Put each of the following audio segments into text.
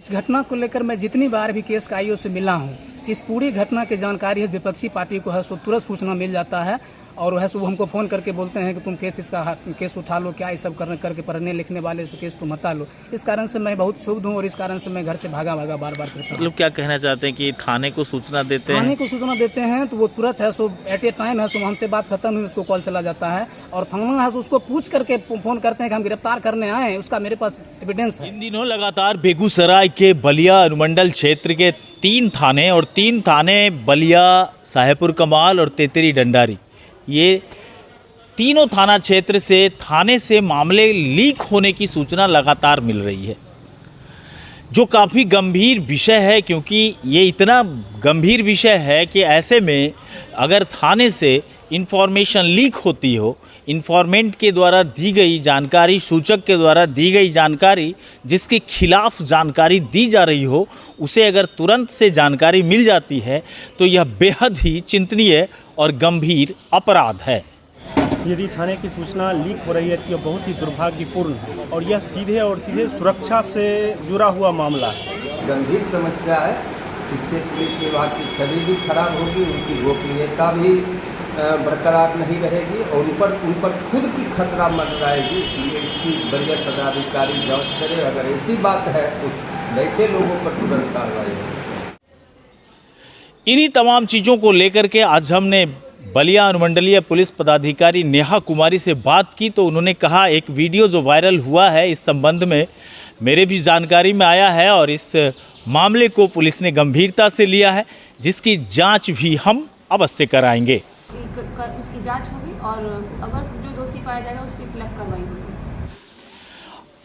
इस घटना को लेकर मैं जितनी बार भी केस काइयों से मिला हूँ, इस पूरी घटना की जानकारी है विपक्षी पार्टी को है सो तुरंत सूचना मिल जाता है और वह सब हमको फ़ोन करके बोलते हैं कि तुम केस उठा लो, क्या ये सब करके पढ़ने लिखने वाले से केस तुम हटा लो। इस कारण से मैं बहुत क्षुब्ध हूँ और इस कारण से मैं घर से भागा बार बार करता हूँ। मतलब क्या कहना चाहते हैं कि थाने को सूचना देते हैं? थाने को सूचना देते हैं तो वो तुरंत है सो एट ए टाइम है सो हमसे बात खत्म हुई उसको कॉल चला जाता है और थाना है सो उसको पूछ करके फ़ोन करते हैं कि हम गिरफ्तार करने आए हैं, उसका मेरे पास एविडेंस है। इन दिनों लगातार बेगूसराय के बलिया अनुमंडल क्षेत्र के 3 थाने और 3 थाने बलिया, साहेबपुर कमाल और तेतरी डंडारी, ये तीनों थाना क्षेत्र से थाने से मामले लीक होने की सूचना लगातार मिल रही है, जो काफ़ी गंभीर विषय है। क्योंकि ये इतना गंभीर विषय है कि ऐसे में अगर थाने से इन्फॉर्मेशन लीक होती हो, इन्फॉर्मेंट के द्वारा दी गई जानकारी, सूचक के द्वारा दी गई जानकारी जिसके खिलाफ जानकारी दी जा रही हो, उसे अगर तुरंत से जानकारी मिल जाती है तो यह बेहद ही चिंतनीय और गंभीर अपराध है। यदि थाने की सूचना लीक हो रही है तो यह बहुत ही दुर्भाग्यपूर्ण है और यह सीधे सुरक्षा से जुड़ा हुआ मामला है। गंभीर समस्या है, इससे पुलिस विभाग की छवि भी खराब होगी, उनकी गोपनीयता भी बरकरार नहीं रहेगी और उन पर खुद की खतरा मंडराएगी। इसलिए इसकी वरीय पदाधिकारी जांच करे, अगर ऐसी बात है तो वैसे लोगों पर तुरंत कार्रवाई हो। इन्हीं तमाम चीज़ों को लेकर के आज हमने बलिया अनुमंडलीय पुलिस पदाधिकारी नेहा कुमारी से बात की तो उन्होंने कहा, एक वीडियो जो वायरल हुआ है इस संबंध में मेरे भी जानकारी में आया है और इस मामले को पुलिस ने गंभीरता से लिया है, जिसकी जांच भी हम अवश्य कराएंगे। उसकी जांच होगी और अगर जो दोषी पाया जाएगा उसकी खिलाफ कार्रवाई होगी।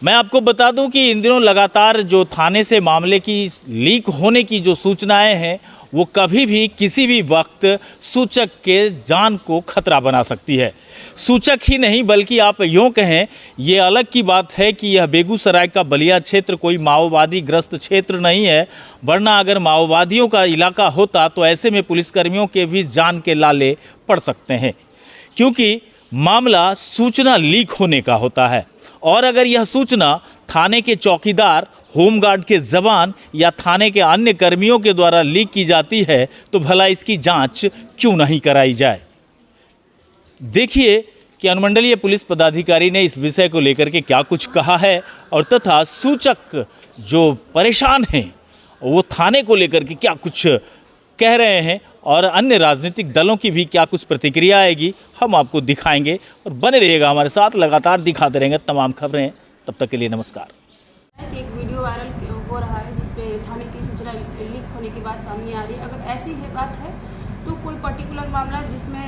मैं आपको बता दूं कि इन दिनों लगातार जो थाने से मामले की लीक होने की जो सूचनाएं हैं वो कभी भी किसी भी वक्त सूचक के जान को खतरा बना सकती है। सूचक ही नहीं बल्कि आप यूँ कहें, ये अलग की बात है कि यह बेगूसराय का बलिया क्षेत्र कोई माओवादी ग्रस्त क्षेत्र नहीं है, वरना अगर माओवादियों का इलाका होता तो ऐसे में पुलिसकर्मियों के भी जान के लाले पड़ सकते हैं, क्योंकि मामला सूचना लीक होने का होता है। और अगर यह सूचना थाने के चौकीदार, होमगार्ड के जवान या थाने के अन्य कर्मियों के द्वारा लीक की जाती है तो भला इसकी जांच क्यों नहीं कराई जाए। देखिए कि अनुमंडलीय पुलिस पदाधिकारी ने इस विषय को लेकर के क्या कुछ कहा है और तथा सूचक जो परेशान हैं वो थाने को लेकर के क्या कुछ कह रहे हैं और अन्य राजनीतिक दलों की भी क्या कुछ प्रतिक्रिया आएगी, हम आपको दिखाएंगे और बने रहिएगा हमारे साथ, लगातार दिखाते रहेंगे तमाम खबरें। तब तक के लिए नमस्कार। एक वीडियो वायरल हो रहा है जिसपे थाने की सूचना लीक होने की बात सामने आ रही है। अगर ऐसी है बात है तो कोई पर्टिकुलर मामला जिसमें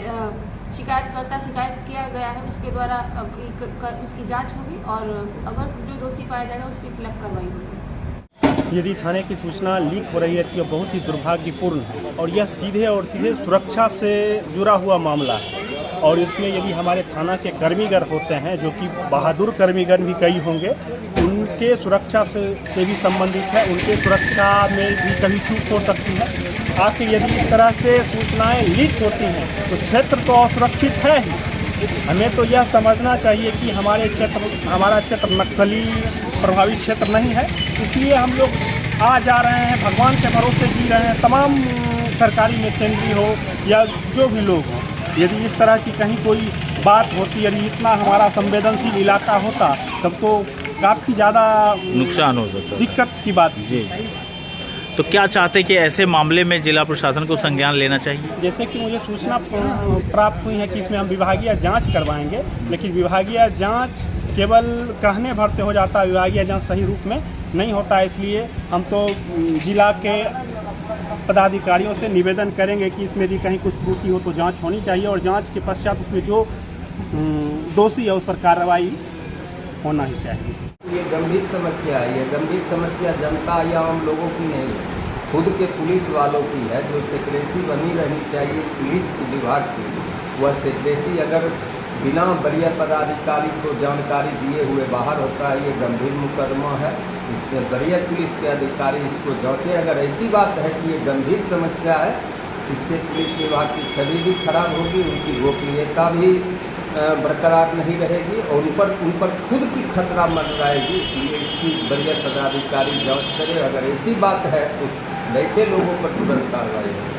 शिकायत किया गया है उसके द्वारा उसकी जांच होगी और अगर जो दोषी पाया जाएगा उसके खिलाफ कार्रवाई होगी। यदि थाने की सूचना लीक हो रही है तो यह बहुत ही दुर्भाग्यपूर्ण है और यह सीधे सुरक्षा से जुड़ा हुआ मामला है और इसमें यदि हमारे थाना के कर्मीगण होते हैं, जो कि बहादुर कर्मीगण भी कई होंगे, उनके सुरक्षा से भी संबंधित है, उनके सुरक्षा में भी कभी चूक हो सकती है। आखिर यदि इस तरह से सूचनाएं लीक होती हैं तो क्षेत्र तो असुरक्षित है ही। हमें तो यह समझना चाहिए कि हमारा क्षेत्र नक्सली प्रभावित क्षेत्र नहीं है, इसलिए हम लोग आ जा रहे हैं, भगवान के भरोसे जी रहे हैं। तमाम सरकारी मशीनरी हो या जो भी लोग हों, यदि इस तरह की कहीं कोई बात होती, यदि इतना हमारा संवेदनशील इलाका होता तब तो काफ़ी ज़्यादा नुकसान हो सकता है, दिक्कत की बात जी। तो क्या चाहते कि ऐसे मामले में जिला प्रशासन को संज्ञान लेना चाहिए? जैसे कि मुझे सूचना प्राप्त हुई है कि इसमें हम विभागीय जांच करवाएंगे, लेकिन विभागीय जांच केवल कहने भर से हो जाता है, विभागीय जांच सही रूप में नहीं होता है। इसलिए हम तो जिला के पदाधिकारियों से निवेदन करेंगे कि इसमें यदि कहीं कुछ त्रुटि हो तो जांच होनी चाहिए और जांच के पश्चात उसमें जो दोषी है उस पर कार्रवाई होना ही चाहिए। ये गंभीर समस्या है, ये गंभीर समस्या जनता या आम लोगों की नहीं, खुद के पुलिस वालों की है। जो सेक्रेसी बनी रहनी चाहिए पुलिस विभाग की, वह सेक्रेसी अगर बिना वरीय पदाधिकारी को जानकारी दिए हुए बाहर होता है, ये गंभीर मुकदमा है। इसमें वरीय पुलिस के अधिकारी इसको जांचे। अगर ऐसी बात है कि ये गंभीर समस्या है, इससे पुलिस विभाग की छवि भी खराब होगी, उनकी गोपनीयता भी बरकरार नहीं रहेगी और उन पर खुद की खतरा मंडराएगी। इसलिए इसकी वरीय पदाधिकारी जांच करे, अगर ऐसी बात है तो वैसे लोगों पर तुरंत कार्रवाई हो।